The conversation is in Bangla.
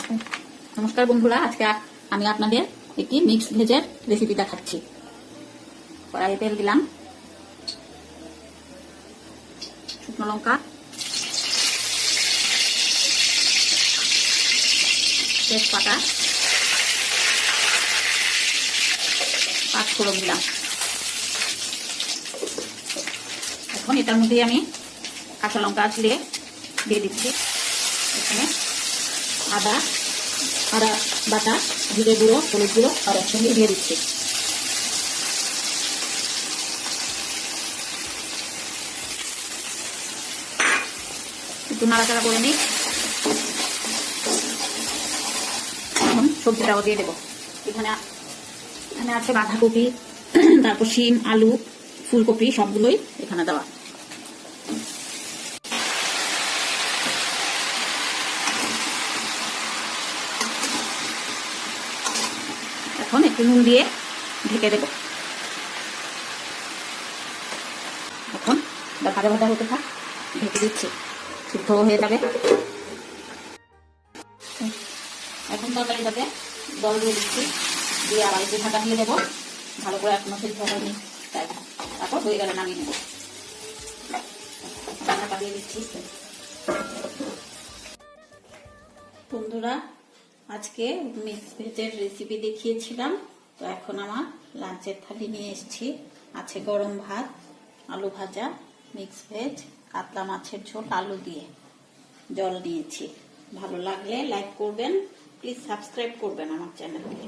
নমস্কার বন্ধুরা, আজকে আমি আপনাদের একটি মিক্স ভেজের রেসিপি দেখাচ্ছি। কড়াইয়ে তেল দিলাম, শুকনো লঙ্কা, তেজপাতা, পাঁচফোড়ন দিলাম। এখন এটার মধ্যে আমি কাঁচা লঙ্কা দিয়ে দিচ্ছি। এখানে আদা বাটা, জিরে গুঁড়ো, হলুদ গুঁড়ো আর একসঙ্গে দিয়ে দিচ্ছি। একটু নাড়াচাড়া করে নিই। এখন সবজিটাও দিয়ে দেবো। এখানে আছে বাঁধাকপি, তারপর শিম, আলু, ফুলকপি সবগুলোই এখানে দেওয়া। এখন একটু নুন দিয়ে ঢেকে দেব। এখন ভাজা ভাজা হতে থাক, ঢেকে দিচ্ছি, সিদ্ধ হয়ে যাবে। এখন তরকারিটাতে জল দিয়ে দিচ্ছি, দিয়ে আবার একটু ঢাকা দিয়ে দেবো। ভালো করে এখনো সিদ্ধ হয়নি, তারপর হয়ে গেলে নামিয়ে নেব। ঢাকা দিয়ে দিচ্ছি। বন্ধুরা, আজকে মিক্স ভেজের রেসিপি দেখিয়েছিলাম, তো এখন আমার লাঞ্চের থালি নিয়ে এসেছি। আছে গরম ভাত, আলু ভাজা, মিক্স ভেজ, কাতলা মাছের ঝোল আলু দিয়ে, জল নিয়েছি। ভালো লাগলে লাইক করবেন, প্লিজ সাবস্ক্রাইব করবেন আমার চ্যানেলকে।